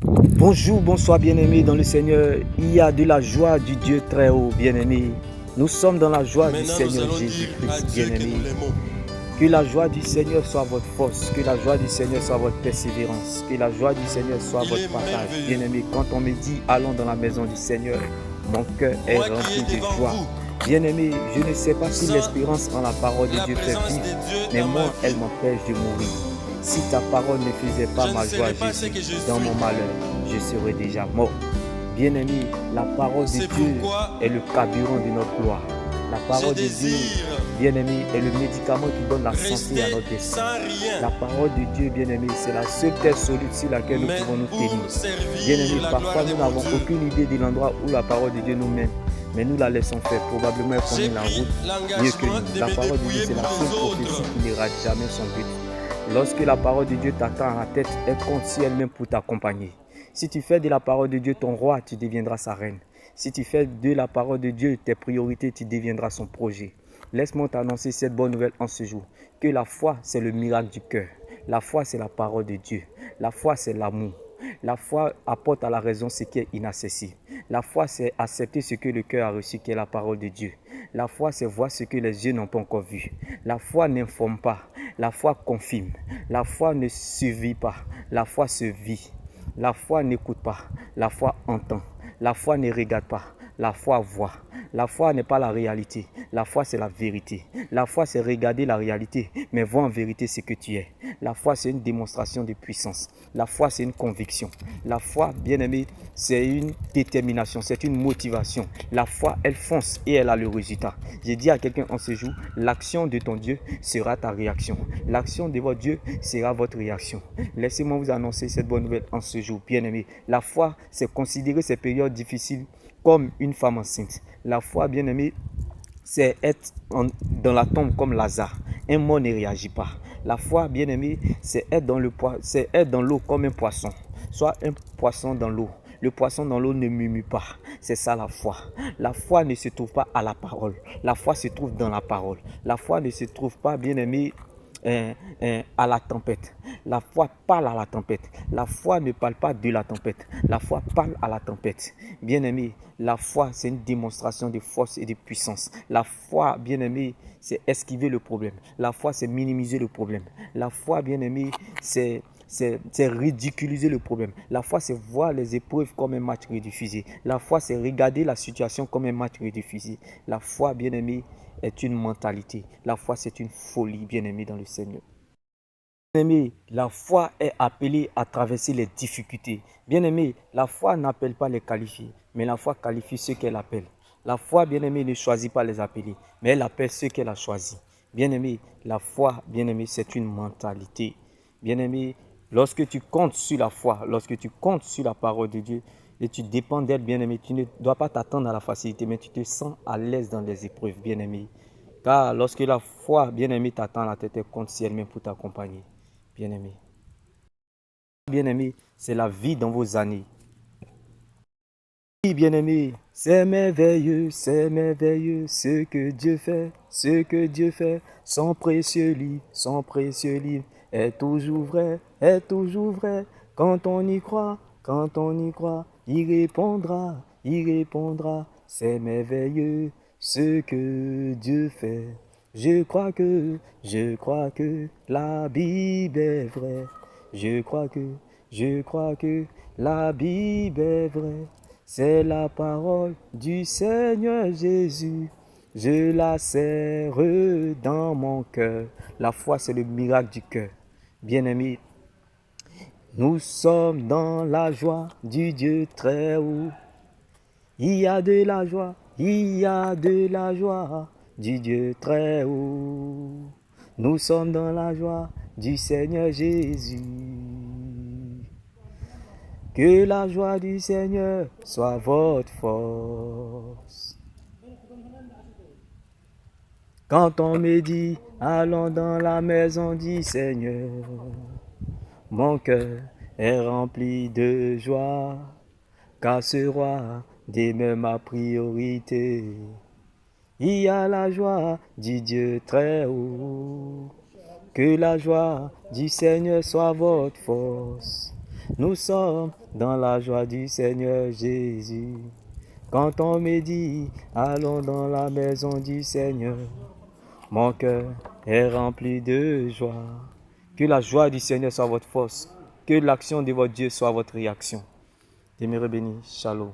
Bonjour, bonsoir bien-aimés dans le Seigneur. Il y a de la joie du Dieu très haut, bien-aimés. Nous sommes dans la joie du Seigneur Jésus-Christ, bien-aimés. Que la joie du Seigneur soit votre force, que la joie du Seigneur soit votre persévérance, que la joie du Seigneur soit votre partage, bien-aimés. Quand on me dit allons dans la maison du Seigneur, mon cœur est rempli de joie. Bien-aimés, je ne sais pas si l'espérance en la parole de Dieu fait vivre, mais moi, elle m'empêche de mourir. Si ta parole ne faisait pas ma joie, Jésus, dans mon malheur, je serais déjà mort. Bien-aimé, la parole de Dieu est le carburant de notre gloire. La parole de Dieu, bien-aimé, est le médicament qui donne la santé à notre destin. La parole de Dieu, bien-aimé, c'est la seule terre solide sur laquelle nous pouvons nous tenir. Bien-aimé, parfois nous n'avons aucune idée de l'endroit où la parole de Dieu nous mène. Mais nous la laissons faire. Probablement elle connaît la route mieux que nous. La parole de Dieu, c'est la seule prophétie qui n'ira jamais son but. Lorsque la parole de Dieu t'attend à la tête, elle compte sur elle-même pour t'accompagner. Si tu fais de la parole de Dieu ton roi, tu deviendras sa reine. Si tu fais de la parole de Dieu tes priorités, tu deviendras son projet. Laisse-moi t'annoncer cette bonne nouvelle en ce jour. Que la foi, c'est le miracle du cœur. La foi, c'est la parole de Dieu. La foi, c'est l'amour. La foi apporte à la raison ce qui est inaccessible. La foi, c'est accepter ce que le cœur a reçu, qui est la parole de Dieu. La foi, c'est voir ce que les yeux n'ont pas encore vu. La foi n'informe pas. La foi confirme. La foi ne survit pas. La foi se vit. La foi n'écoute pas. La foi entend. La foi ne regarde pas. La foi voit. La foi n'est pas la réalité. La foi, c'est la vérité. La foi, c'est regarder la réalité, mais voir en vérité ce que tu es. La foi, c'est une démonstration de puissance. La foi, c'est une conviction. La foi, bien-aimé, c'est une détermination, c'est une motivation. La foi, elle fonce et elle a le résultat. J'ai dit à quelqu'un en ce jour, l'action de ton Dieu sera ta réaction. L'action de votre Dieu sera votre réaction. Laissez-moi vous annoncer cette bonne nouvelle en ce jour, bien-aimé. La foi, c'est considérer ces périodes difficiles comme une femme enceinte. La foi, bien-aimé, c'est être dans la tombe comme Lazare. Un mort ne réagit pas. La foi, bien-aimé, c'est être dans l'eau comme un poisson. Soit un poisson dans l'eau. Le poisson dans l'eau ne murmure pas. C'est ça la foi. La foi ne se trouve pas à la parole. La foi se trouve dans la parole. La foi ne se trouve pas, bien-aimé, à la tempête. La foi parle à la tempête. La foi ne parle pas de la tempête. La foi parle à la tempête. Bien-aimé, la foi, c'est une démonstration de force et de puissance. La foi, bien-aimé, c'est esquiver le problème. La foi, c'est minimiser le problème. La foi, bien-aimé, c'est ridiculiser le problème. La foi, c'est voir les épreuves comme un match rediffusé. La foi, c'est regarder la situation comme un match rediffusé. La foi, bien-aimé, est une mentalité. La foi, c'est une folie, bien-aimé, dans le Seigneur. Bien-aimé, la foi est appelée à traverser les difficultés. Bien-aimé, la foi n'appelle pas les qualifiés, mais la foi qualifie ceux qu'elle appelle. La foi, bien-aimé, ne choisit pas les appelés, mais elle appelle ceux qu'elle a choisis. Bien-aimé, la foi, bien-aimé, c'est une mentalité. Bien-aimé, lorsque tu comptes sur la foi, lorsque tu comptes sur la parole de Dieu et tu dépends d'elle, bien-aimé, tu ne dois pas t'attendre à la facilité, mais tu te sens à l'aise dans les épreuves, bien-aimé. Car lorsque la foi, bien-aimé, t'attend à la tête, elle compte sur elle-même pour t'accompagner. Bien-aimé. Bien-aimé, c'est la vie dans vos années. Oui, bien-aimé, c'est merveilleux, ce que Dieu fait, son précieux livre est toujours vrai, quand on y croit, il répondra, c'est merveilleux, ce que Dieu fait. Je crois que la Bible est vraie, je crois que la Bible est vraie. C'est la parole du Seigneur Jésus. Je la serre dans mon cœur. La foi, c'est le miracle du cœur. Bien-aimés, nous sommes dans la joie du Dieu très haut. Il y a de la joie, il y a de la joie du Dieu très haut. Nous sommes dans la joie du Seigneur Jésus. Que la joie du Seigneur soit votre force. Quand on me dit, allons dans la maison du Seigneur, mon cœur est rempli de joie, car ce roi demeure ma priorité. Il y a la joie du Dieu très haut. Que la joie du Seigneur soit votre force. Nous sommes dans la joie du Seigneur Jésus. Quand on me dit, allons dans la maison du Seigneur, mon cœur est rempli de joie. Que la joie du Seigneur soit votre force. Que l'action de votre Dieu soit votre réaction. Demeurez bénis. Shalom.